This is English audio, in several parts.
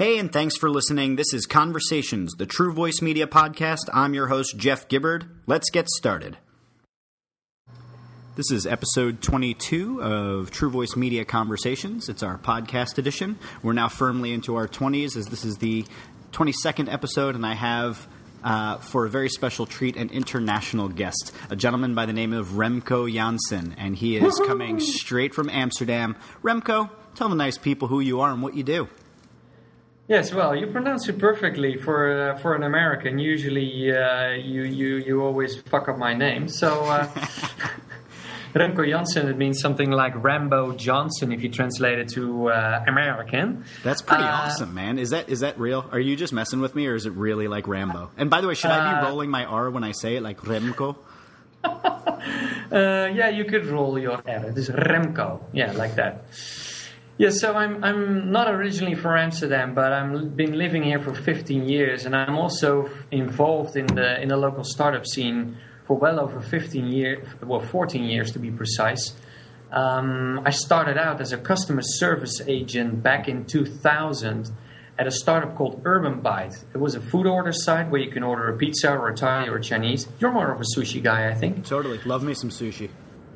Hey, and thanks for listening. This is Conversations, the True Voice Media podcast. I'm your host, Jeff Gibbard. Let's get started. This is episode 22 of True Voice Media Conversations. It's our podcast edition. We're now firmly into our 20s, as this is the 22nd episode, and I have, for a very special treat, an international guest, a gentleman by the name of Remco Janssen, and he is coming straight from Amsterdam. Remco, tell the nice people who you are and what you do. Yes, well, you pronounce it perfectly for an American. Usually, you always fuck up my name. So, Remco Janssen, it means something like Rambo Johnson if you translate it to American. That's pretty awesome, man. Is that real? Are you just messing with me, or is it really like Rambo? And by the way, should I be rolling my R when I say it, like Remco? Yeah, you could roll your R. It is Remco. Yeah, like that. Yeah, so I'm not originally from Amsterdam, but I've been living here for 15 years, and I'm also involved in the local startup scene for well over 14 years to be precise. I started out as a customer service agent back in 2000 at a startup called Urban Bite. It was a food order site where you can order a pizza or a Thai or a Chinese. You're more of a sushi guy, I think. Totally. Love me some sushi.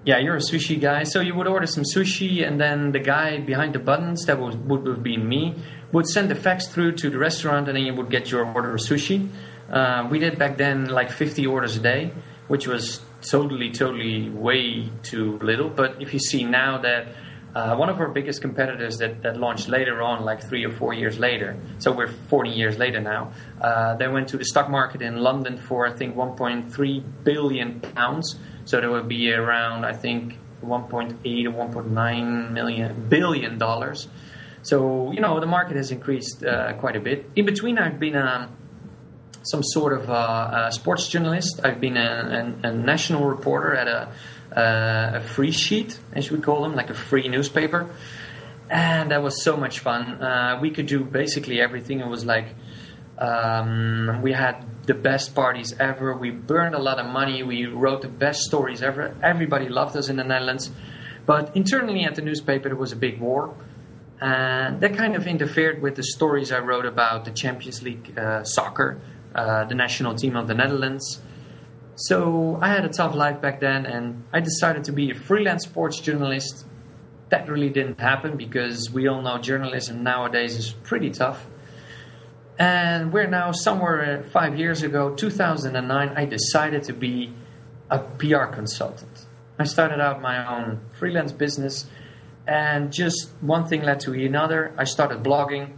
Yeah, you're a sushi guy. So you would order some sushi, and then the guy behind the buttons, that would have been me, would send the fax through to the restaurant, and then you would get your order of sushi. We did back then like 50 orders a day, which was totally way too little. But if you see now that one of our biggest competitors that launched later on, like 3 or 4 years later, so we're 40 years later now, they went to the stock market in London for, I think, 1.3 billion pounds. So there would be around, I think, 1.8 or 1.9 billion dollars. So, the market has increased quite a bit. In between, I've been some sort of a sports journalist. I've been a national reporter at a free sheet, as we call them, like a free newspaper. And that was so much fun. We could do basically everything. It was like we had the best parties ever. We burned a lot of money. We wrote the best stories ever. Everybody loved us in the Netherlands. But internally at the newspaper, there was a big war. And that kind of interfered with the stories I wrote about the Champions League soccer, the national team of the Netherlands. So I had a tough life back then, and I decided to be a freelance sports journalist. That really didn't happen because we all know journalism nowadays is pretty tough. And we're now somewhere 5 years ago, 2009, I decided to be a PR consultant. I started out my own freelance business, and just one thing led to another. I started blogging.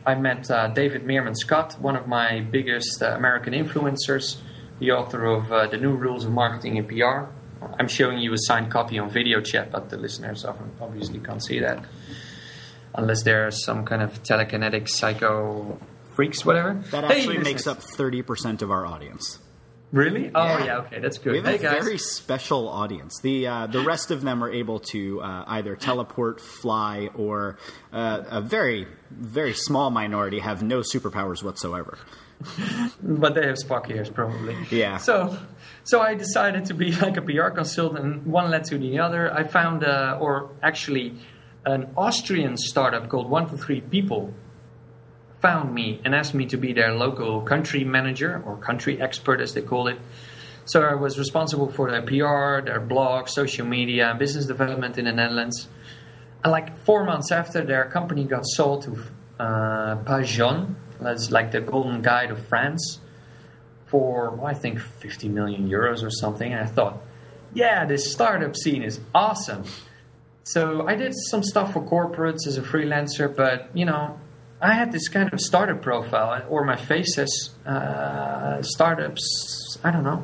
I met David Meerman Scott, one of my biggest American influencers, the author of The New Rules of Marketing in PR. I'm showing you a signed copy on video chat, but the listeners obviously can't see that, unless there's some kind of telekinetic psycho freaks, whatever. That actually makes up 30% of our audience. Really? Oh, yeah, okay, that's good. We have a very special audience. The rest of them are able to either teleport, fly, or a very, very small minority have no superpowers whatsoever. But they have Spock ears, probably. Yeah. So I decided to be like a PR consultant. One led to the other. I found, an Austrian startup called 1 to 3 People found me and asked me to be their local country manager, or country expert as they call it. So I was responsible for their PR, their blog, social media, business development in the Netherlands. And like 4 months after, their company got sold to Pajon, that's like the Golden Guide of France, for I think 50 million euros or something. And I thought, yeah, this startup scene is awesome. So I did some stuff for corporates as a freelancer, but I had this kind of startup profile, or my face says startups, I don't know.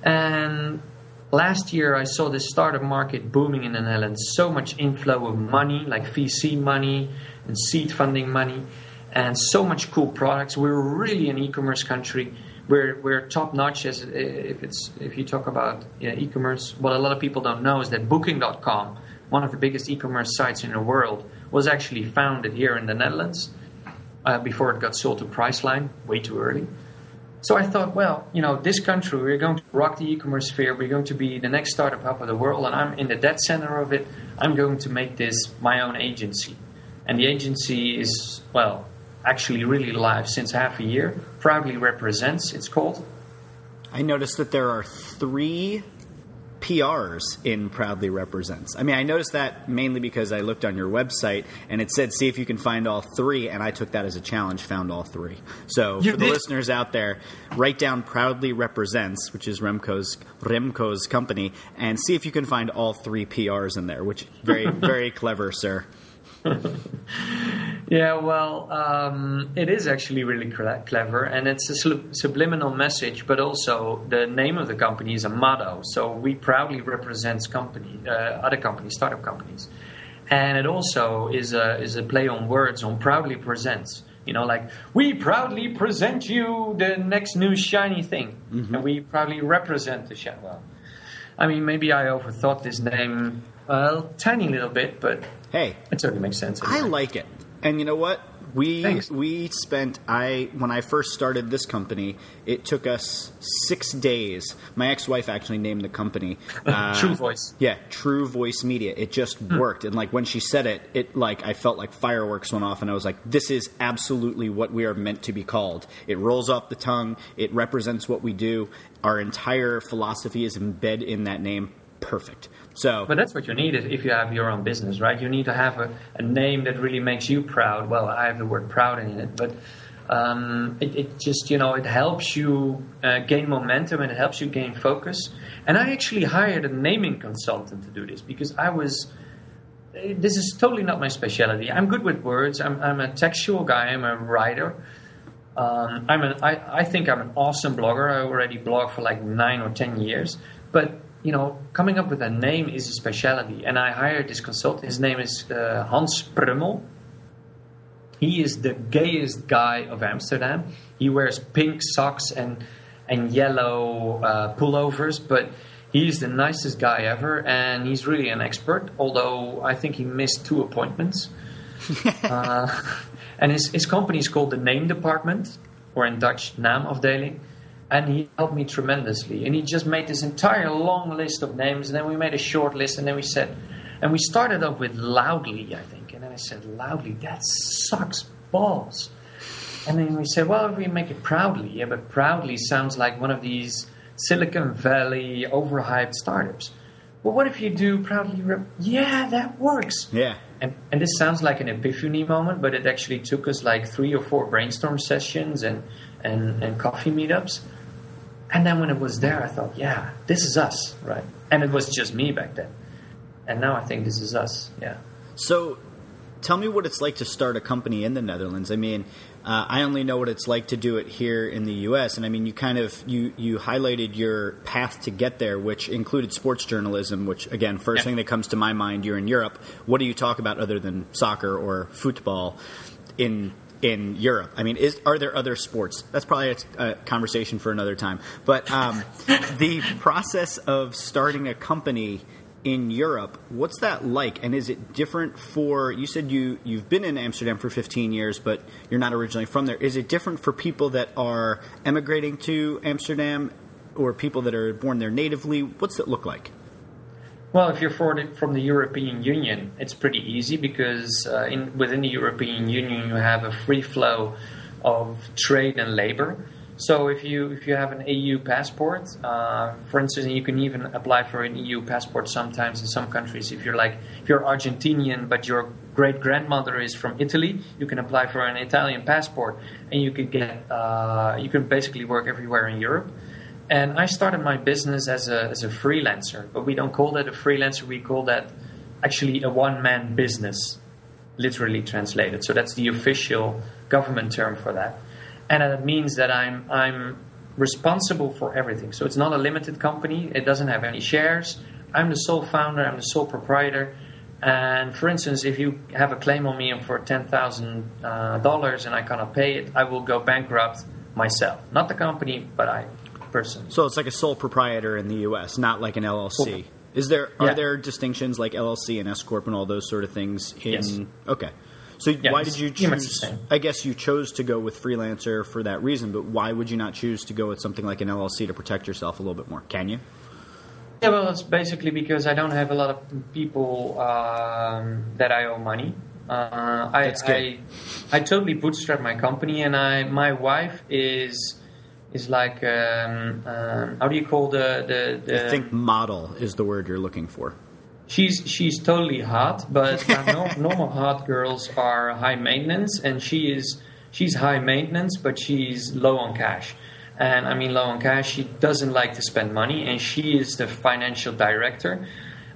And last year I saw this startup market booming in the Netherlands. So much inflow of money, like VC money and seed funding money, and so much cool products. We're really an e-commerce country. We're top notch as if you talk about e-commerce. What a lot of people don't know is that Booking.com, one of the biggest e-commerce sites in the world, was actually founded here in the Netherlands before it got sold to Priceline, way too early. So I thought, well, this country, we're going to rock the e-commerce sphere. We're going to be the next startup hub of the world, and I'm in the dead center of it. I'm going to make this my own agency. And the agency is, well, actually really live since half a year. Proudly Represents, it's called. I noticed that there are 3 PRs in Proudly Represents. I mean, I noticed that mainly because I looked on your website and it said, see if you can find all 3, and I took that as a challenge, found all 3. So for the listeners out there, write down Proudly Represents, which is Remco's company, and see if you can find all 3 PRs in there, which very, very clever, sir. Yeah, well, it is actually really clever, and it's a subliminal message, but also the name of the company is a motto. So we proudly represent other companies, startup companies. And it also is a play on words on proudly presents. You know, like, we proudly present you the next new shiny thing. Mm-hmm. And we proudly represent the shiny. Well, I mean, maybe I overthought this name a tiny little bit, but hey, it certainly makes sense. Anyway. I like it. And you know what? We spent, when I first started this company, it took us 6 days. My ex-wife actually named the company. True Voice. Yeah, True Voice Media. It just worked. And like when she said it, I felt like fireworks went off, and I was like, this is absolutely what we are meant to be called. It rolls off the tongue. It represents what we do. Our entire philosophy is embedded in that name. Perfect. But that's what you need if you have your own business, right? You need to have a name that really makes you proud. Well, I have the word proud in it, but it just, it helps you gain momentum, and it helps you gain focus. And I actually hired a naming consultant to do this because this is totally not my specialty. I'm good with words. I'm a textual guy. I'm a writer. I think I'm an awesome blogger. I already blog for like 9 or 10 years, but coming up with a name is a specialty. And I hired this consultant. His name is Hans Prummel. He is the gayest guy of Amsterdam. He wears pink socks and yellow pullovers, but he's the nicest guy ever, and he's really an expert, although I think he missed 2 appointments. And his company is called the Name Department, or in Dutch, Naamafdeling. And he helped me tremendously. And he just made this entire long list of names. And then we made a short list. And then we started up with Loudly, I think. And then I said, Loudly, that sucks balls. And then we said, well, if we make it Proudly. Yeah, but Proudly sounds like one of these Silicon Valley overhyped startups. Well, what if you do Proudly? Yeah, that works. Yeah. And this sounds like an epiphany moment, but it actually took us like 3 or 4 brainstorm sessions and coffee meetups. And then when it was there, I thought, yeah, this is us, right? And it was just me back then. And now I think this is us, yeah. So tell me what it's like to start a company in the Netherlands. I mean, I only know what it's like to do it here in the U.S. And I mean, you highlighted your path to get there, which included sports journalism, which, again, first thing that comes to my mind, you're in Europe. What do you talk about other than soccer or football in Europe? I mean, are there other sports? That's probably a conversation for another time. But the process of starting a company in Europe, what's that like? And is it different you said you've been in Amsterdam for 15 years, but you're not originally from there. Is it different for people that are emigrating to Amsterdam or people that are born there natively? What's it look like? Well, if you're from the European Union, it's pretty easy because within the European Union you have a free flow of trade and labor. So if you have an EU passport, for instance, you can even apply for an EU passport sometimes in some countries. If you're Argentinian but your great grandmother is from Italy, you can apply for an Italian passport, and you can basically work everywhere in Europe. And I started my business as a freelancer, but we don't call that a freelancer. We call that actually a one-man business, literally translated. So that's the official government term for that. And it means that I'm responsible for everything. So it's not a limited company. It doesn't have any shares. I'm the sole founder. I'm the sole proprietor. And for instance, if you have a claim on me for $10,000 and I cannot pay it, I will go bankrupt myself. Not the company, but I personally. So it's like a sole proprietor in the U.S., not like an LLC. Are there distinctions like LLC and S Corp and all those sort of things? Yes. Okay. So why did you choose? I guess you chose to go with freelancer for that reason, but why would you not choose to go with something like an LLC to protect yourself a little bit more? Can you? Yeah, well, it's basically because I don't have a lot of people that I owe money. That's good. I totally bootstrap my company, and my wife is like how do you call the I think model is the word you're looking for. She's totally hot, but normal hot girls are high maintenance, and she's high maintenance, but she's low on cash. And I mean low on cash, she doesn't like to spend money, and she is the financial director.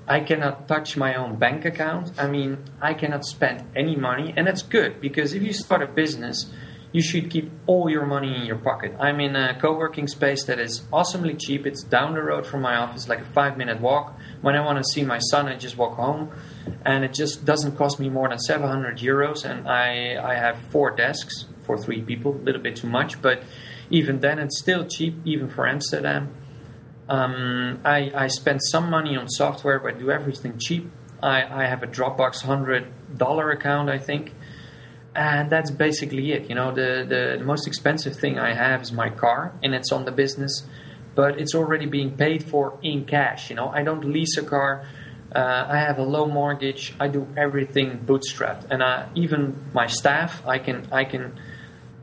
I cannot touch my own bank account. I mean, I cannot spend any money, and that's good, because if you start a business, you should keep all your money in your pocket. I'm in a co-working space that is awesomely cheap. It's down the road from my office, like a 5-minute walk. When I want to see my son, I just walk home, and it just doesn't cost me more than 700 euros, and I have 4 desks for 3 people, a little bit too much, but even then it's still cheap, even for Amsterdam. I spend some money on software, but I do everything cheap. I have a Dropbox $100 account, I think. And that's basically it. You know, the most expensive thing I have is my car, and it's on the business, but it's already being paid for in cash. You know, I don't lease a car. I have a low mortgage. I do everything bootstrapped, and even my staff, I can,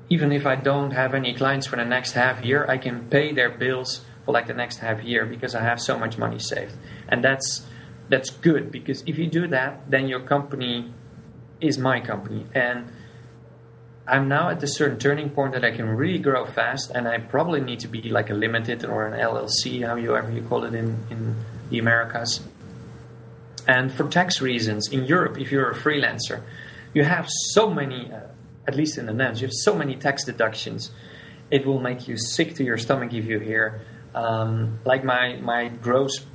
even if I don't have any clients for the next half year, I can pay their bills for like the next half year because I have so much money saved, and that's good, because if you do that, then your company is my company, and I'm now at a certain turning point that I can really grow fast, and I probably need to be like a limited or an LLC, however you call it in the Americas. And for tax reasons, in Europe, if you're a freelancer, you have so many, at least in the Netherlands, you have so many tax deductions. It will make you sick to your stomach if you're here. Like my gross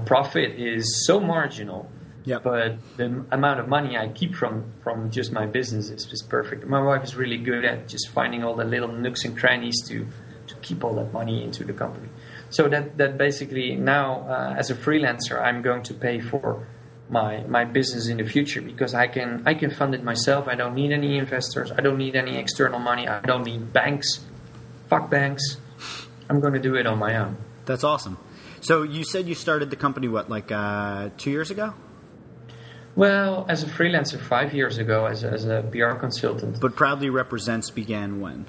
profit is so marginal. Yep. But the amount of money I keep from just my business is just perfect. My wife is really good at just finding all the little nooks and crannies to keep all that money into the company. So that basically now, as a freelancer, I'm going to pay for my business in the future, because I can fund it myself. I don't need any investors. I don't need any external money. I don't need banks. Fuck banks. I'm going to do it on my own. That's awesome. So you said you started the company, what, like 2 years ago? Well, as a freelancer 5 years ago, as a PR consultant. But Proudly Represents began when?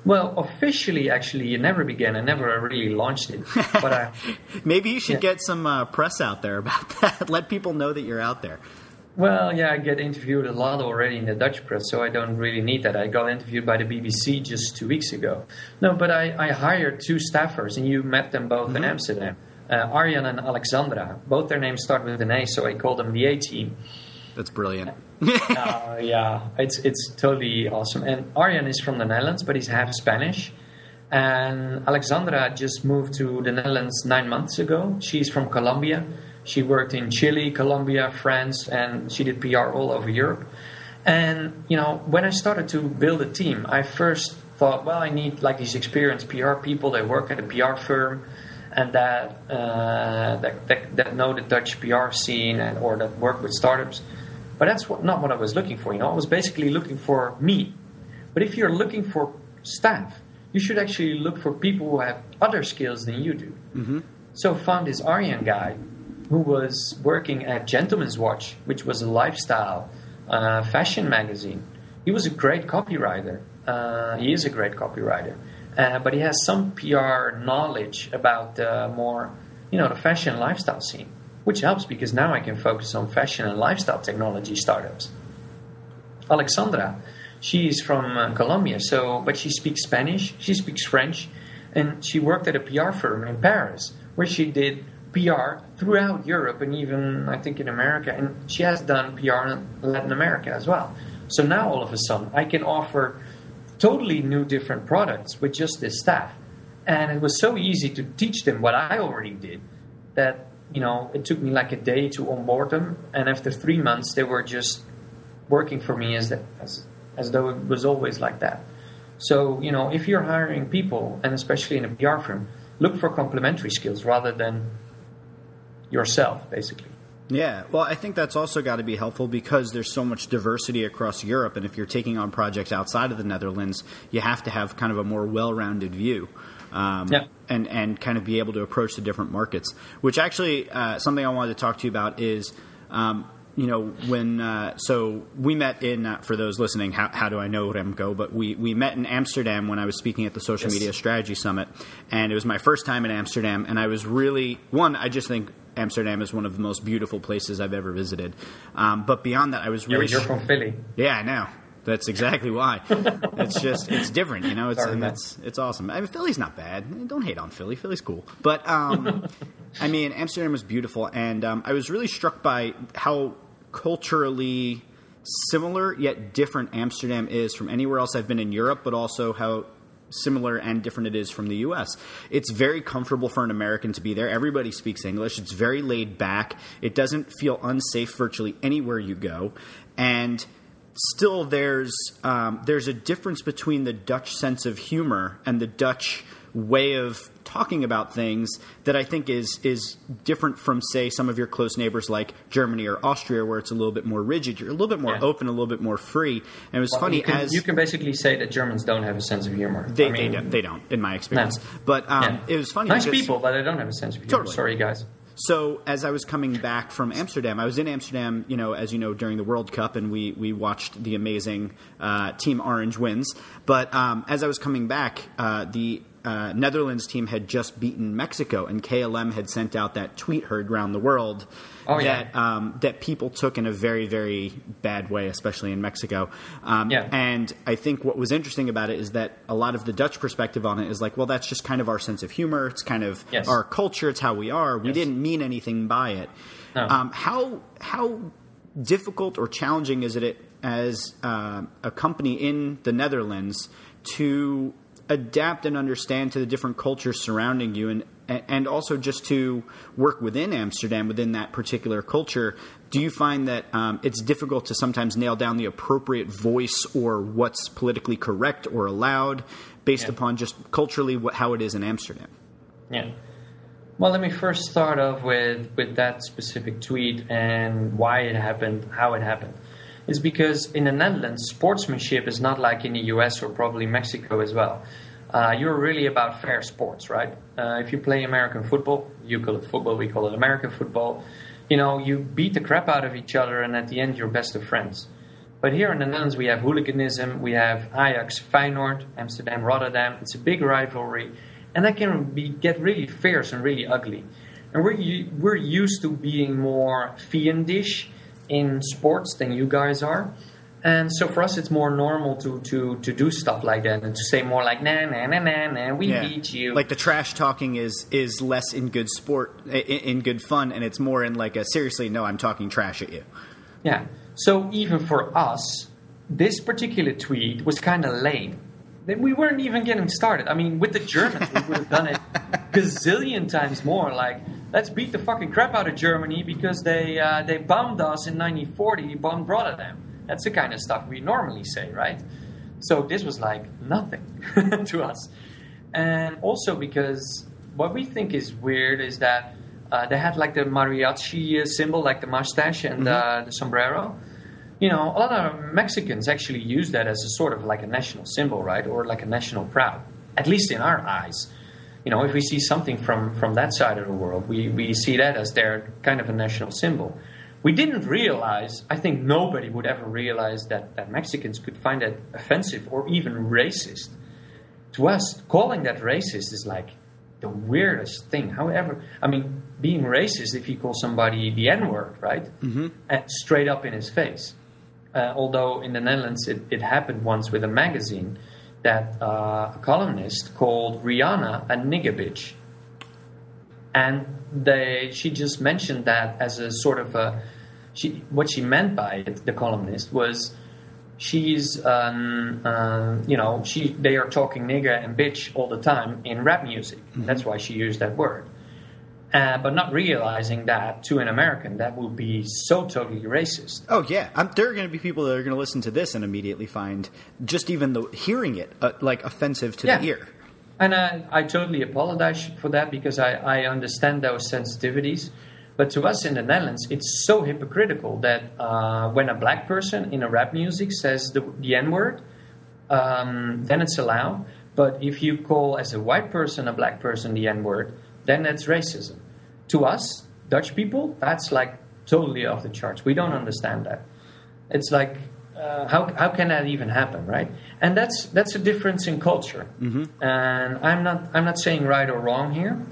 Well, officially, actually, it never began. I never really launched it. But maybe you should get some press out there about that. Let people know that you're out there. Well, yeah, I get interviewed a lot already in the Dutch press, so I don't really need that. I got interviewed by the BBC just 2 weeks ago. No, but I hired 2 staffers, and you met them both in Amsterdam. Arjan and Alexandra. Both their names start with an A, so I call them the A-team. That's brilliant. Yeah, it's totally awesome. And Arjan is from the Netherlands, but he's half Spanish. And Alexandra just moved to the Netherlands 9 months ago. She's from Colombia. She worked in Chile, Colombia, France, and she did PR all over Europe. And, you know, when I started to build a team, I first thought, well, I need like these experienced PR people. They work at a PR firm, and that know the Dutch PR scene, or that work with startups. But that's not what I was looking for. You know, I was basically looking for me. But if you're looking for staff, you should actually look for people who have other skills than you do. Mm-hmm. So I found this Aryan guy who was working at Gentleman's Watch, which was a lifestyle fashion magazine. He was a great copywriter. He is a great copywriter. But he has some PR knowledge about more, the fashion and lifestyle scene, which helps because now I can focus on fashion and lifestyle technology startups. Alexandra, she's from Colombia, but she speaks Spanish, she speaks French, and she worked at a PR firm in Paris, where she did PR throughout Europe and even, I think, in America. And she has done PR in Latin America as well. So now, all of a sudden, I can offer totally new, different products with just this staff. And it was so easy to teach them what I already did that, it took me like a day to onboard them. And after 3 months, they were just working for me as though it was always like that. So, if you're hiring people, and especially in a PR firm, look for complementary skills rather than yourself, basically. Yeah, well, I think that's also got to be helpful because there's so much diversity across Europe, and if you're taking on projects outside of the Netherlands, you have to have kind of a more well-rounded view and kind of be able to approach the different markets, which actually something I wanted to talk to you about is so we met in, for those listening, how do I know Remco? But we met in Amsterdam when I was speaking at the Social Media Strategy Summit, and it was my first time in Amsterdam, and I was really, I just think Amsterdam is one of the most beautiful places I've ever visited. But beyond that, I was really... You're from Philly. Yeah, I know. That's exactly why. It's different, It's awesome. I mean, Philly's not bad. Don't hate on Philly. Philly's cool. But, Amsterdam was beautiful, and I was really struck by how culturally similar yet different Amsterdam is from anywhere else I've been in Europe, but also how similar and different it is from the U.S. It's very comfortable for an American to be there. Everybody speaks English. It's very laid back. It doesn't feel unsafe virtually anywhere you go. And still there's a difference between the Dutch sense of humor and the Dutch way of talking about things that I think is different from, say, some of your close neighbors like Germany or Austria, where it's a little bit more rigid. You're a little bit more open, a little bit more free. And it was funny you can basically say that Germans don't have a sense of humor. They don't, in my experience. No. But it was funny. Nice people, but they don't have a sense of humor. Totally. Sorry, guys. So as I was coming back from Amsterdam, I was in Amsterdam, as you know, during the World Cup, and we watched the amazing Team Orange wins. But as I was coming back, the Netherlands team had just beaten Mexico, and KLM had sent out that tweet heard around the world that people took in a very, very bad way, especially in Mexico. And I think what was interesting about it is that a lot of the Dutch perspective on it is like, well, that's just kind of our sense of humor. It's kind of our culture. It's how we are. We didn't mean anything by it. No. How difficult or challenging is it as a company in the Netherlands to adapt and understand to the different cultures surrounding you, and also just to work within Amsterdam, within that particular culture? Do you find that it's difficult to sometimes nail down the appropriate voice or what's politically correct or allowed based upon just culturally how it is in Amsterdam? Yeah. Well, let me first start off with that specific tweet and why it happened, how it happened. Is because in the Netherlands, sportsmanship is not like in the US or probably Mexico as well. You're really about fair sports, right? If you play American football, you call it football, we call it American football. You beat the crap out of each other, and at the end, you're best of friends. But here in the Netherlands, we have hooliganism, we have Ajax, Feyenoord, Amsterdam, Rotterdam. It's a big rivalry, and that can get really fierce and really ugly. And we're used to being more fiendish in sports than you guys are, and so for us it's more normal to do stuff like that and to say more like nah, we beat you. Like the trash talking is less in good sport, in good fun, and it's more in like a seriously, no, I'm talking trash at you. Yeah. So even for us, this particular tweet was kind of lame. We weren't even getting started. I mean, with the Germans, we would have done it gazillion times more. Like, let's beat the fucking crap out of Germany because they bombed us in 1940, bombed Rotterdam. That's the kind of stuff we normally say, right? So this was like nothing to us. And also because what we think is weird is that they had like the mariachi symbol, like the mustache and the sombrero. A lot of Mexicans actually use that as a sort of like a national symbol, right? Or like a national pride, at least in our eyes. If we see something from that side of the world, we see that as their kind of a national symbol. We didn't realize, I think nobody would ever realize that Mexicans could find that offensive or even racist. To us, calling that racist is like the weirdest thing. However, I mean, being racist if you call somebody the N-word, right? Mm-hmm. Straight up in his face. Although in the Netherlands it happened once with a magazine that a columnist called Rihanna a nigger bitch. And she just mentioned that as a sort of what she meant by it, the columnist, was she's, they are talking nigger and bitch all the time in rap music. Mm-hmm. That's why she used that word. But not realizing that to an American, that would be so totally racist. Oh, yeah. There are going to be people that are going to listen to this and immediately find just even hearing it like offensive to the ear. And I totally apologize for that because I understand those sensitivities. But to us in the Netherlands, it's so hypocritical that when a black person in a rap music says the N-word, then it's allowed. But if you call as a white person a black person the N-word, then that's racism. To us, Dutch people, that's like totally off the charts. We don't understand that. It's like, how can that even happen, right? And that's a difference in culture. And I'm not saying right or wrong here,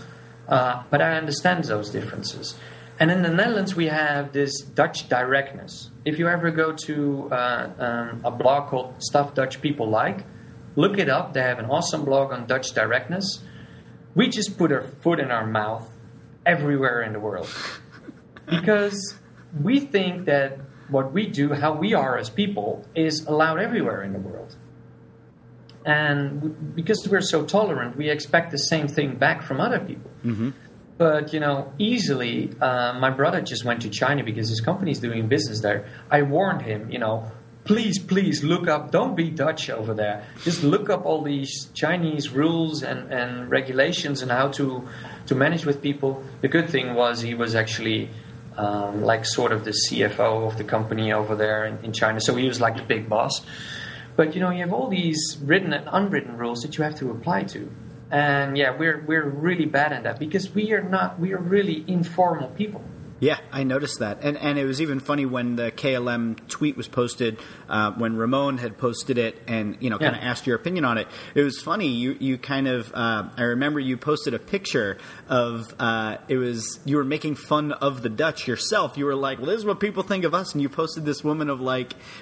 but I understand those differences. And in the Netherlands, we have this Dutch directness. If you ever go to a blog called Stuff Dutch People Like, look it up. They have an awesome blog on Dutch directness. We just put our foot in our mouth everywhere in the world. Because we think that what we do, how we are as people, is allowed everywhere in the world. And because we're so tolerant, we expect the same thing back from other people. But, easily, my brother just went to China because his company's doing business there. I warned him, please look up, don't be Dutch over there. Just look up all these Chinese rules and regulations and how to manage with people. The good thing was he was actually like sort of the CFO of the company over there in China. So he was like the big boss. But, you have all these written and unwritten rules that you have to apply to. And yeah, we're really bad at that because we are really informal people. Yeah, I noticed that. And it was even funny when the KLM tweet was posted, when Ramon had posted it and, kind of asked your opinion on it. It was funny. You kind of, I remember you posted a picture of, you were making fun of the Dutch yourself. You were like, well, this is what people think of us. And you posted this woman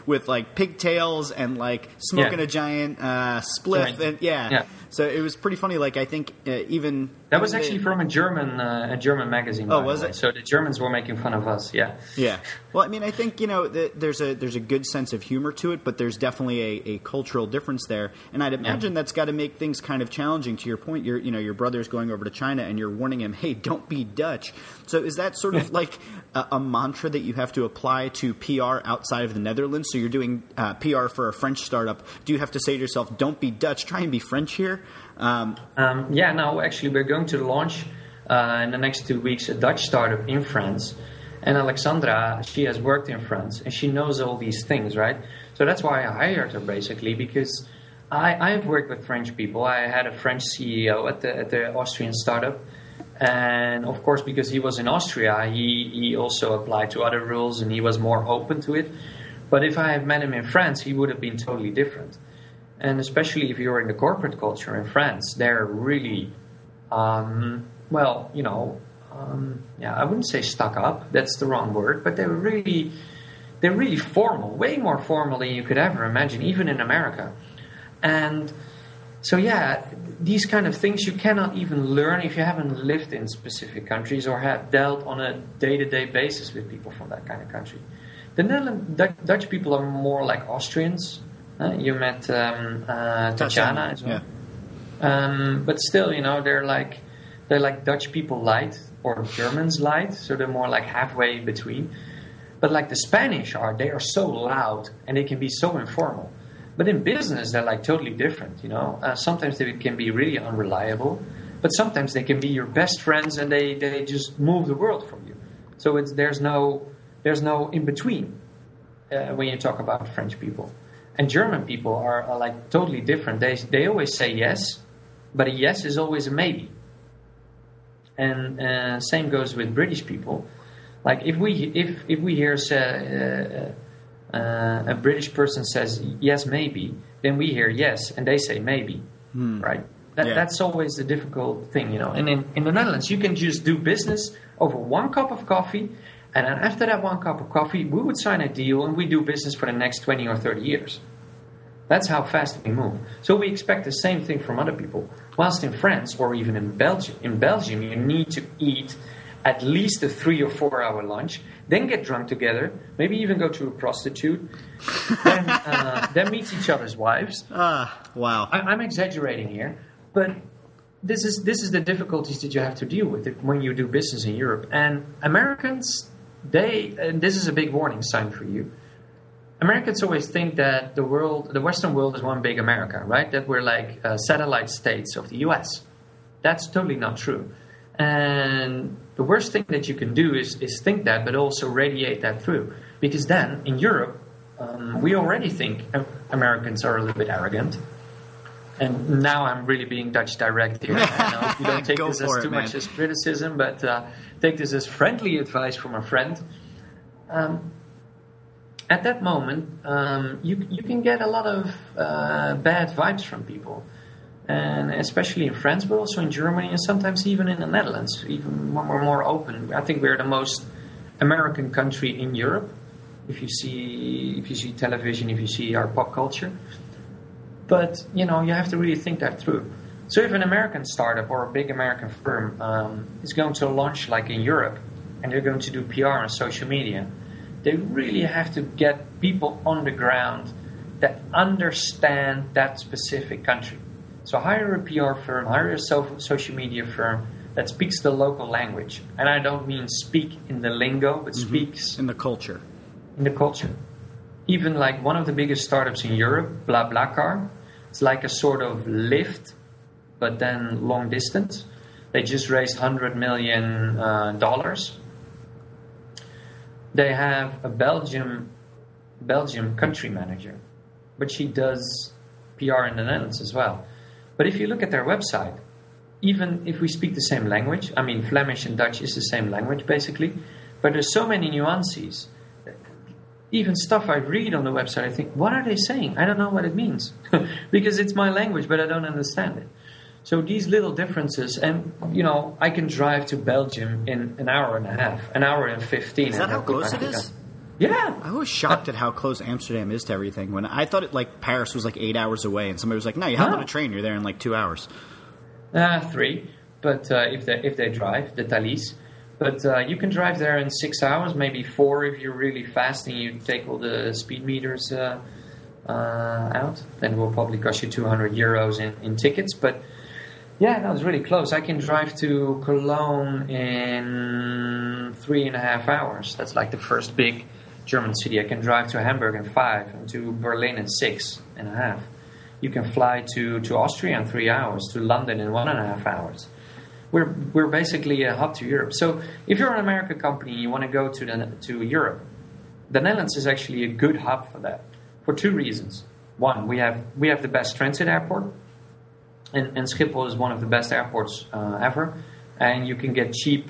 with pigtails and smoking a giant spliff. Right. And so it was pretty funny. I think even... That was actually from a German magazine. Oh, was it? So the Germans were making fun of us. Yeah. Yeah. Well, I mean, I think there's a good sense of humor to it, but there's definitely a cultural difference there, and I'd imagine that's got to make things kind of challenging. To your point, your brother's going over to China, and you're warning him, hey, don't be Dutch. So is that sort of like a mantra that you have to apply to PR outside of the Netherlands? So you're doing PR for a French startup. Do you have to say to yourself, don't be Dutch, try and be French here? No, actually, we're going to launch in the next 2 weeks a Dutch startup in France. And Alexandra, she has worked in France, and she knows all these things, right? So that's why I hired her, basically, because I have worked with French people. I had a French CEO at the Austrian startup. And, of course, because he was in Austria, he also applied to other rules, and he was more open to it. But if I had met him in France, he would have been totally different. And especially if you're in the corporate culture in France, they're really, I wouldn't say stuck up. That's the wrong word. But they're really formal, way more formal than you could ever imagine, even in America. And so, these kind of things you cannot even learn if you haven't lived in specific countries or have dealt on a day-to-day basis with people from that kind of country. The Netherlands, Dutch people are more like Austrians. You met Tatjana as well. Yeah. But still, they're like Dutch people light or Germans light, so they're more like halfway in between. But like the Spanish they are so loud and they can be so informal. But in business, they're like totally different, Sometimes they can be really unreliable, but sometimes they can be your best friends and they just move the world from you. So there's no in between when you talk about French people. And German people are like totally different. They always say yes, but a yes is always a maybe. And same goes with British people. Like if we hear a British person says yes maybe, then we hear yes and they say maybe, right? That's always the difficult thing, And in the Netherlands, you can just do business over one cup of coffee. And then after that one cup of coffee, we would sign a deal and we do business for the next 20 or 30 years. That's how fast we move. So we expect the same thing from other people. Whilst in France or even in Belgium, you need to eat at least a 3 or 4 hour lunch, then get drunk together, maybe even go to a prostitute, then meet each other's wives. Wow. I'm exaggerating here, but this is the difficulties that you have to deal with when you do business in Europe. And Americans, and this is a big warning sign for you. Americans always think that the Western world is one big America, right? That we're like satellite states of the U.S. That's totally not true. And the worst thing that you can do is think that, but also radiate that through. Because then, in Europe, we already think Americans are a little bit arrogant. And now I'm really being Dutch direct here. I know you don't take this as too much as criticism, but take this as friendly advice from a friend. at that moment, you can get a lot of bad vibes from people. And especially in France, but also in Germany, and sometimes even in the Netherlands, even when we're more open. I think we're the most American country in Europe, if you see television, if you see our pop culture. But, you have to really think that through. So if an American startup or a big American firm is going to launch like in Europe, and they're going to do PR on social media, they really have to get people on the ground that understand that specific country. So hire a PR firm, hire a social media firm that speaks the local language. And I don't mean speak in the lingo, but speaks... In the culture. In the culture. Even like one of the biggest startups in Europe, BlaBlaCar, it's like a sort of Lyft, but then long distance. They just raised $100 million. They have a Belgium country manager, but she does PR in the Netherlands as well. But if you look at their website, even if we speak the same language, I mean, Flemish and Dutch is the same language, basically, but there's so many nuances. Even stuff I read on the website, I think, what are they saying? I don't know what it means. Because it's my language, but I don't understand it. So these little differences, and, I can drive to Belgium in an hour and a half, an hour and 15. Is that how close it is? Yeah. I was shocked at how close Amsterdam is to everything. When I thought Paris was 8 hours away, and somebody was like, "No, you hop on a train, you're there in 2 hours." 3, but if they drive the Thalys, but you can drive there in 6 hours, maybe 4 if you're really fast and you take all the speed meters out. Then it will probably cost you €200 in tickets, but. Yeah, that was really close. I can drive to Cologne in 3.5 hours. That's like the first big German city. I can drive to Hamburg in 5 and to Berlin in 6.5. You can fly to Austria in 3 hours, to London in 1.5 hours. We're basically a hub to Europe. So if you're an American company and you want to go to Europe, the Netherlands is actually a good hub for that, for 2 reasons. One, we have the best transit airport. And Schiphol is one of the best airports ever, and you can get cheap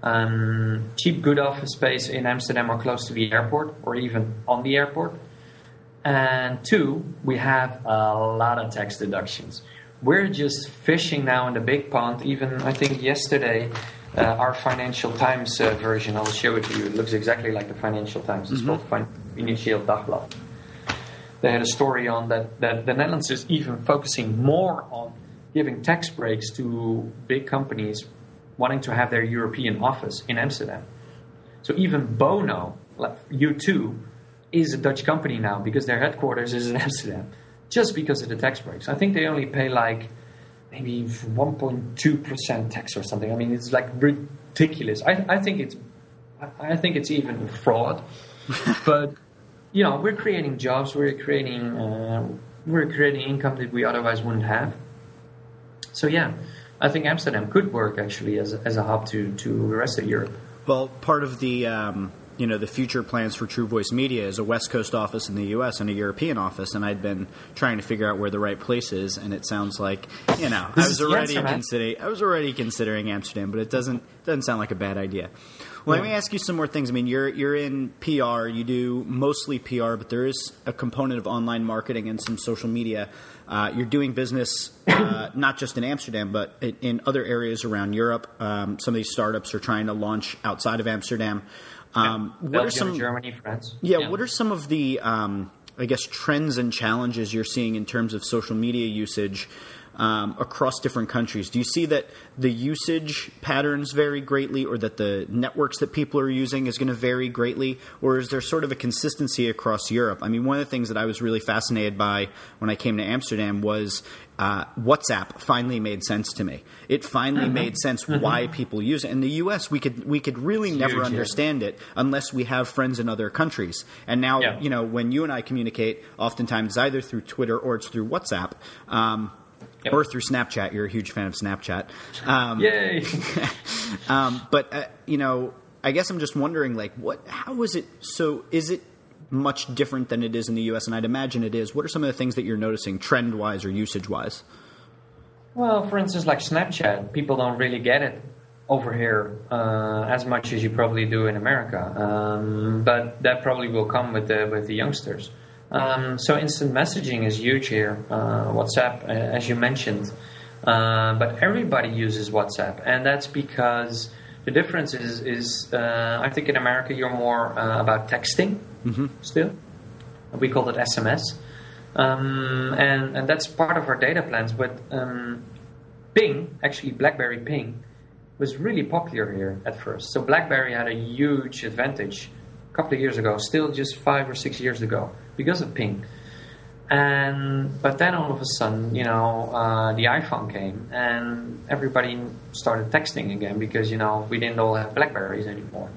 good office space in Amsterdam or close to the airport, or even on the airport. And 2, we have a lot of tax deductions. We're just fishing now in the big pond. Even I think yesterday, our Financial Times version, I'll show it to you. It looks exactly like the Financial Times. It's called Financieel Dagblad. They had a story on that the Netherlands is even focusing more on giving tax breaks to big companies wanting to have their European office in Amsterdam. So even Bono, like U2, is a Dutch company now because their headquarters is in Amsterdam, just because of the tax breaks. I think they only pay maybe 1.2% tax or something. I mean, it's ridiculous. I think it's even fraud, but. We're creating jobs. We're creating income that we otherwise wouldn't have. So I think Amsterdam could work actually as a hub to the rest of Europe. Well, part of the the future plans for True Voice Media is a West Coast office in the U.S. and a European office, and I'd been trying to figure out where the right place is, and it sounds like I was already considering Amsterdam, but it doesn't sound like a bad idea. Well, let me ask you some more things. I mean, you're in PR. You do mostly PR, but there is a component of online marketing and some social media. You're doing business not just in Amsterdam, but in other areas around Europe. Some of these startups are trying to launch outside of Amsterdam. Belgium, Germany, France. Yeah, what are some of the, trends and challenges you're seeing in terms of social media usage across different countries? Do you see that the usage patterns vary greatly, or that the networks that people are using is going to vary greatly, or is there sort of a consistency across Europe? I mean, one of the things that I was really fascinated by when I came to Amsterdam was WhatsApp finally made sense to me. It finally made sense why people use it. In the U.S., we could really never understand it unless we have friends in other countries. And now, when you and I communicate, oftentimes it's either through Twitter or it's through WhatsApp. Or through Snapchat. You're a huge fan of Snapchat. Yay! But I guess I'm just wondering, how is it? So, is it much different than it is in the U.S.? And I'd imagine it is. What are some of the things that you're noticing, trend-wise or usage-wise? Well, for instance, like Snapchat, people don't really get it. over here as much as you probably do in America, but that probably will come with the youngsters. So instant messaging is huge here. WhatsApp, as you mentioned, but everybody uses WhatsApp, and that's because the difference is I think in America you're more about texting still. We call it SMS, and that's part of our data plans. But Ping, actually BlackBerry Ping, was really popular here at first. So BlackBerry had a huge advantage a couple of years ago, still just 5 or 6 years ago, because of Ping. But then all of a sudden, the iPhone came and everybody started texting again because, we didn't all have BlackBerries anymore.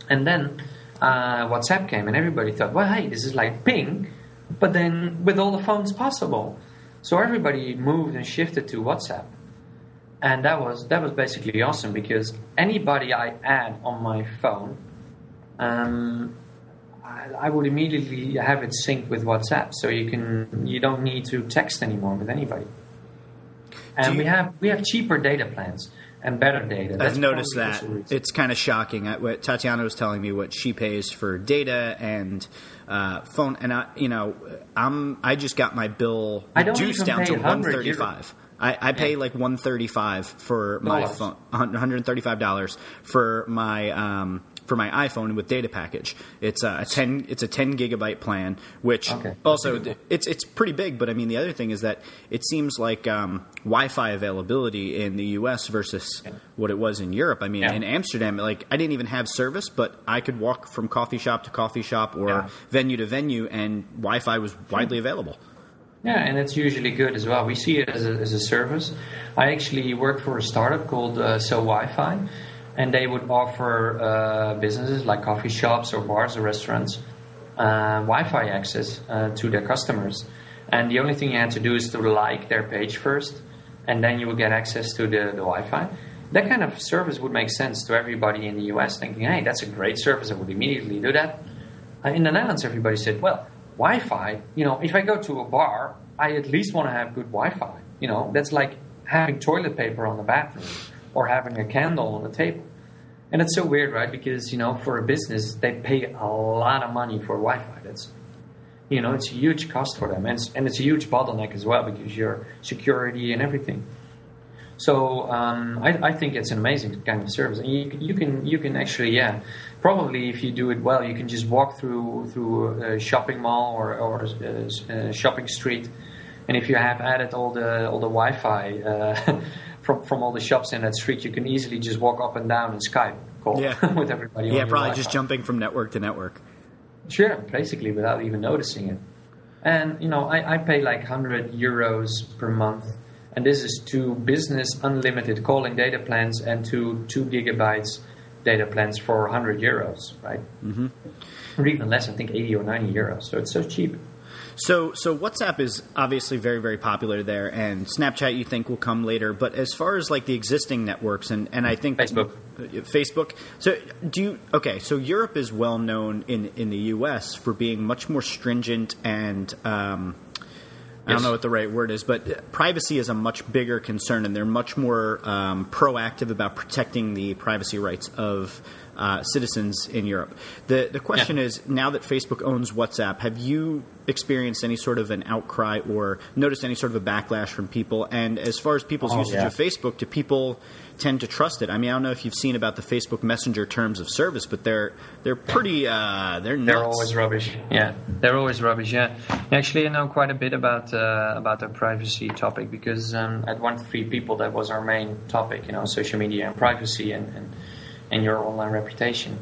And then WhatsApp came and everybody thought, well, hey, this is like Ping, but then with all the phones possible. So everybody moved and shifted to WhatsApp. And that was basically awesome because anybody I add on my phone, I would immediately have it synced with WhatsApp, so you don't need to text anymore with anybody. And we have cheaper data plans and better data. I've noticed that. It's kind of shocking. What Tatiana was telling me what she pays for data and phone, and I just got my bill reduced down to $135. I pay like $135 for my phone, $135 for my iPhone with data package. It's a 10 gigabyte plan, which also it's pretty big. But I mean, the other thing is that it seems like Wi-Fi availability in the U.S. versus what it was in Europe. I mean, in Amsterdam, like I didn't even have service, but I could walk from coffee shop to coffee shop or venue to venue, and Wi-Fi was widely available. Yeah, and it's usually good as well. We see it as a service. I actually worked for a startup called So Wi-Fi, and they would offer businesses like coffee shops or bars or restaurants Wi-Fi access to their customers. And the only thing you had to do is to like their page first, and then you will get access to the Wi-Fi. That kind of service would make sense to everybody in the US, thinking, hey, that's a great service, I would immediately do that. In the Netherlands, everybody said, well, Wi-Fi, if I go to a bar, I at least want to have good Wi-Fi. That's like having toilet paper on the bathroom or having a candle on the table. And it's so weird, right? Because, for a business, they pay a lot of money for Wi-Fi. That's, it's a huge cost for them. And it's a huge bottleneck as well because your security and everything. So I think it's an amazing kind of service. And you can actually, probably if you do it well, you can just walk through a shopping mall or a shopping street. And if you have added all the Wi-Fi from all the shops in that street, you can easily just walk up and down and Skype call with everybody. Yeah, probably Wi-Fi. Just jumping from network to network. Sure, basically without even noticing it. And I pay like €100 per month, and this is to business unlimited calling data plans and to 2 gigabytes data plans for €100, right? Mm-hmm. Or even less, I think 80 or 90 euros. So it's so cheap. So WhatsApp is obviously very, very popular there, and Snapchat you think will come later. But as far as like the existing networks, and I think Facebook. So Europe is well known in the U.S. for being much more stringent and I don't know what the right word is, but privacy is a much bigger concern, and they're much more proactive about protecting the privacy rights of citizens in Europe. The question is, now that Facebook owns WhatsApp, have you experienced any sort of an outcry or noticed any sort of a backlash from people? And as far as people's usage of Facebook, do people tend to trust it? I mean, I don't know if you've seen about the Facebook Messenger terms of service, but they're pretty they're nuts. They're always rubbish. Yeah, they're always rubbish. Yeah, actually, I know quite a bit about the privacy topic because at 1-3 People that was our main topic. Social media and privacy and your online reputation.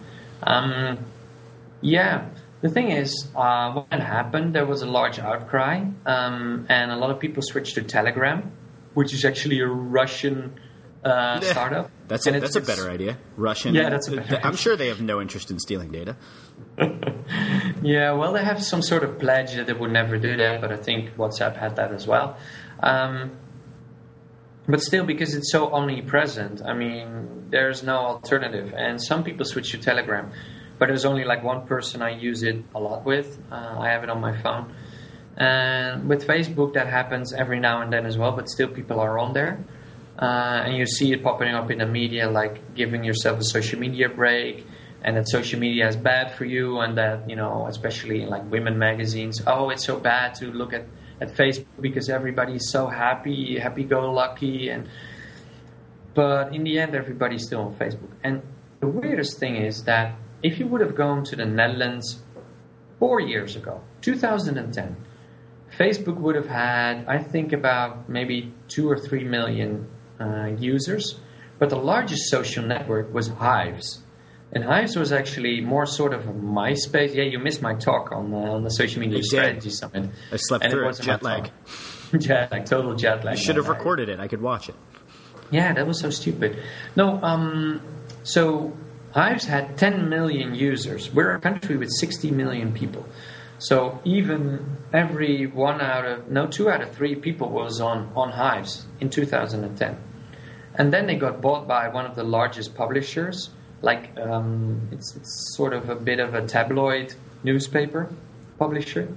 The thing is, when it happened, there was a large outcry, and a lot of people switched to Telegram, which is actually a Russian startup. That's a better idea. Russian. Yeah, that's a better idea. I'm sure they have no interest in stealing data. Yeah, well, they have some sort of pledge that they would never do that, but I think WhatsApp had that as well. But still, because it's so omnipresent, I mean, there's no alternative. And some people switch to Telegram, but there's only like one person I use it a lot with. I have it on my phone. And with Facebook, that happens every now and then as well, but still people are on there. and you see it popping up in the media, like giving yourself a social media break, and that social media is bad for you, and that, especially in like women magazines, oh, it's so bad to look at Facebook because everybody's so happy-go-lucky, but in the end, everybody's still on Facebook. And the weirdest thing is that if you would have gone to the Netherlands 4 years ago, 2010, Facebook would have had, I think, about maybe 2 or 3 million users, but the largest social network was Hives. And Hives was actually more sort of a MySpace. Yeah, you missed my talk on the Social Media Strategy Summit. I slept through it. Jet lag. Total jet lag. You should have recorded it. I could watch it. Yeah, that was so stupid. No, so Hives had 10 million users. We're a country with 60 million people. So even every 2 out of 3 people was on Hives in 2010. And then they got bought by one of the largest publishers. Like, it's sort of a bit of a tabloid newspaper publisher.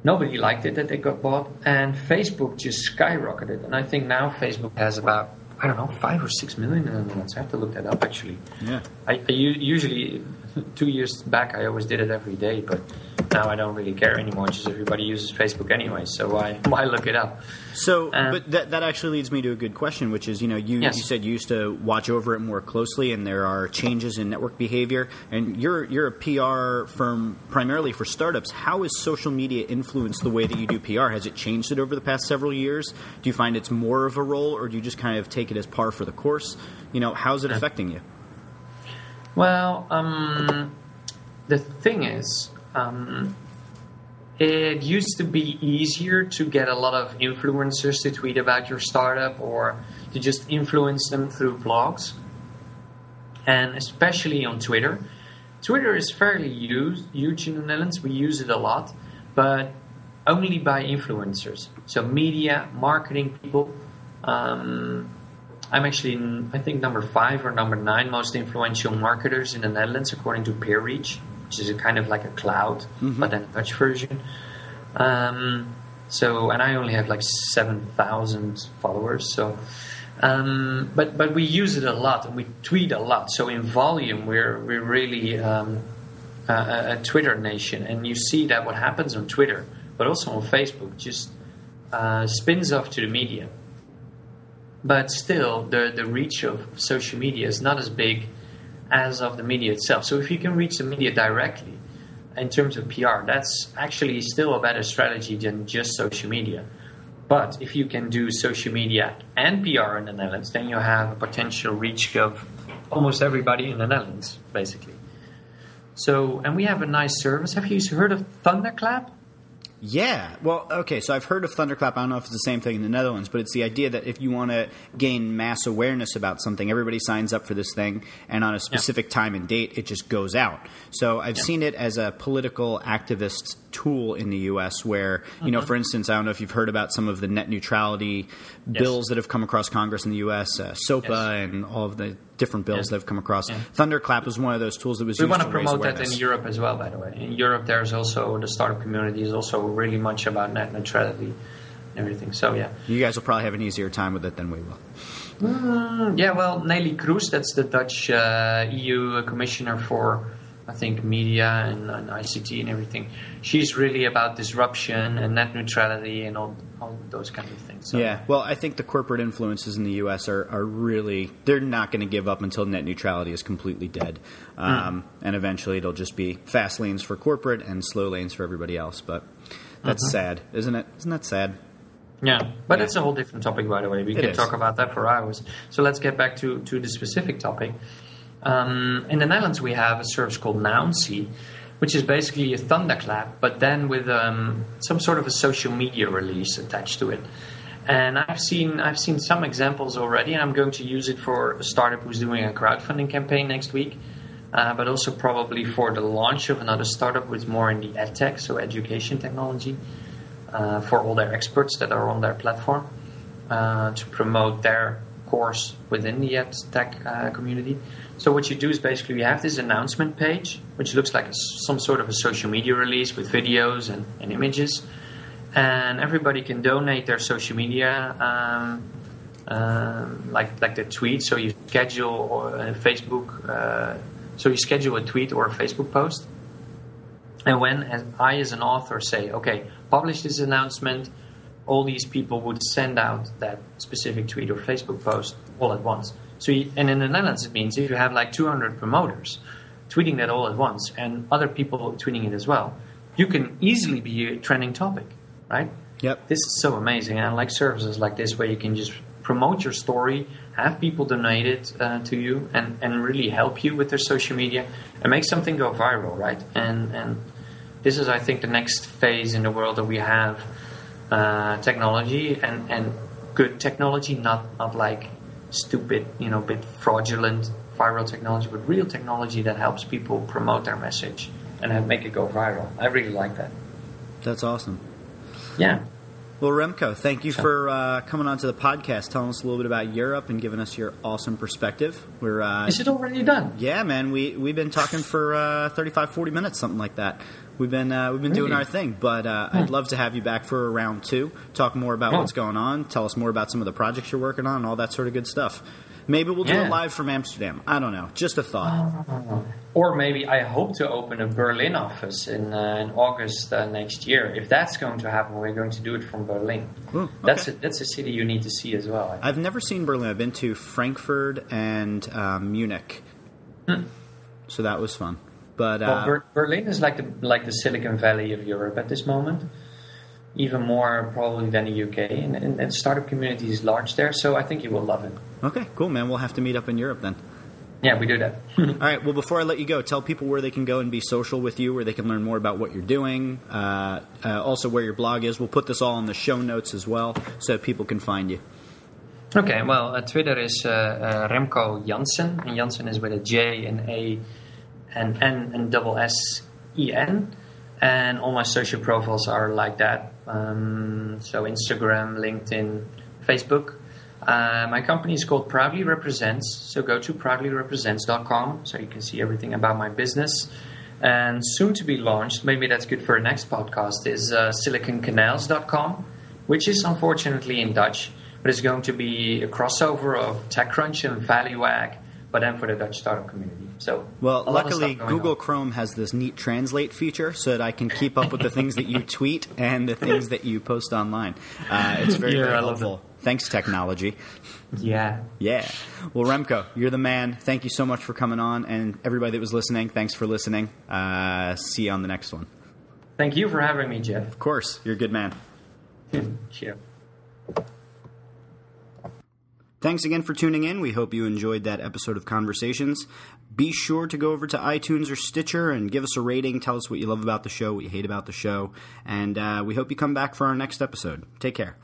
Nobody liked it that they got bought, and Facebook just skyrocketed. And I think now Facebook has about, 5 or 6 million in the Netherlands. I have to look that up, actually. Yeah. I usually, 2 years back, I always did it every day, but now I don't really care anymore. Just everybody uses Facebook anyway, so why look it up? So, but that actually leads me to a good question, which is, you said you used to watch over it more closely, and there are changes in network behavior, and you're a PR firm primarily for startups. How has social media influenced the way that you do PR? Has it changed it over the past several years? Do you find it's more of a role, or do you just kind of take it as par for the course? How's it affecting you? Well, the thing is, it used to be easier to get a lot of influencers to tweet about your startup or to just influence them through blogs, and especially on Twitter. Twitter is fairly huge in the Netherlands. We use it a lot, but only by influencers. So media, marketing people. I'm actually, I think, number 5 or number 9 most influential marketers in the Netherlands, according to PeerReach, which is a kind of like a cloud, but then a Dutch version. And I only have like 7,000 followers. So, but we use it a lot, and we tweet a lot. So in volume, we're really a Twitter nation, and you see that what happens on Twitter, but also on Facebook, just spins off to the media. But still, the reach of social media is not as big as of the media itself. So if you can reach the media directly in terms of PR, that's actually still a better strategy than just social media. But if you can do social media and PR in the Netherlands, then you have a potential reach of almost everybody in the Netherlands, basically. So, and we have a nice service. Have you heard of Thunderclap? Yeah. Well, okay, so I've heard of Thunderclap. I don't know if it's the same thing in the Netherlands, but it's the idea that if you want to gain mass awareness about something, everybody signs up for this thing, and on a specific time and date, it just goes out. So I've seen it as a political activist tool in the U.S. where, for instance, I don't know if you've heard about some of the net neutrality bills that have come across Congress in the U.S., SOPA and all of the different bills that have come across. Yeah. Thunderclap was one of those tools that was used to raise awareness. We want to promote that in Europe as well, by the way. In Europe, there's also the startup community is also really much about net neutrality and everything. So, yeah. You guys will probably have an easier time with it than we will. Well, Nelly Kroes, that's the Dutch EU commissioner for, I think, media and ICT and everything. She's really about disruption and net neutrality and all those kind of things. So. Yeah, well, I think the corporate influences in the U.S. are really, they're not going to give up until net neutrality is completely dead. And eventually it'll just be fast lanes for corporate and slow lanes for everybody else. But that's sad, isn't it? Isn't that sad? Yeah, but it's a whole different topic, by the way. We can talk about that for hours. So let's get back to the specific topic. In the Netherlands, we have a service called Nouncy, which is basically a Thunderclap, but then with some sort of a social media release attached to it. And I've seen some examples already, and I'm going to use it for a startup who's doing a crowdfunding campaign next week, but also probably for the launch of another startup with more in the edtech, so education technology, for all their experts that are on their platform to promote their course within the edtech community. So what you do is basically you have this announcement page, which looks like some sort of a social media release with videos and images. And everybody can donate their social media like the tweet. So you schedule Facebook. So you schedule a tweet or a Facebook post, and when I, as an author, say, "Okay, publish this announcement," all these people would send out that specific tweet or Facebook post all at once. So, and in the Netherlands, it means if you have like 200 promoters tweeting that all at once, and other people tweeting it as well, you can easily be a trending topic, right? Yep. This is so amazing. And I like services like this where you can just promote your story, have people donate it to you, and really help you with their social media, and make something go viral, right? And this is, I think, the next phase in the world that we have technology and good technology, not like stupid, bit fraudulent viral technology, but real technology that helps people promote their message and make it go viral. I really like that. That's awesome. Yeah. Well, Remco, thank you for coming on to the podcast, telling us a little bit about Europe and giving us your awesome perspective. Is it already done? Yeah, man. We've been talking for 35, 40 minutes, something like that. We've been doing our thing, but I'd love to have you back for round 2, talk more about what's going on, tell us more about some of the projects you're working on, all that sort of good stuff. Maybe we'll do it live from Amsterdam. I don't know. Just a thought. Or maybe I hope to open a Berlin office in August next year. If that's going to happen, we're going to do it from Berlin. Ooh, okay. That's a city you need to see as well. I've never seen Berlin. I've been to Frankfurt and Munich. So that was fun. But Berlin is like the Silicon Valley of Europe at this moment. Even more probably than the UK, and startup community is large there, so I think you will love it. Okay, cool, man. We'll have to meet up in Europe then. Yeah, we do that. All right, well, before I let you go, tell people where they can go and be social with you, where they can learn more about what you're doing, also where your blog is. We'll put this all in the show notes as well, so people can find you. Okay, well, Twitter is Remco Jansen, and Jansen is with a J, and A, and N, and double S-E-N. And all my social profiles are like that. So Instagram, LinkedIn, Facebook. My company is called Proudly Represents. So go to proudlyrepresents.com so you can see everything about my business. And soon to be launched, maybe that's good for a next podcast, is siliconcanals.com, which is unfortunately in Dutch. But it's going to be a crossover of TechCrunch and ValueAg, but then for the Dutch startup community. So, well, luckily Google Chrome has this neat translate feature so that I can keep up with the things that you tweet and the things that you post online. It's very, very helpful. Thanks, technology. Yeah. Yeah. Well, Remco, you're the man. Thank you so much for coming on. And everybody that was listening, thanks for listening. See you on the next one. Thank you for having me, Jeff. Of course. You're a good man. Cheers. Thanks again for tuning in. We hope you enjoyed that episode of Conversations. Be sure to go over to iTunes or Stitcher and give us a rating. Tell us what you love about the show, what you hate about the show. And we hope you come back for our next episode. Take care.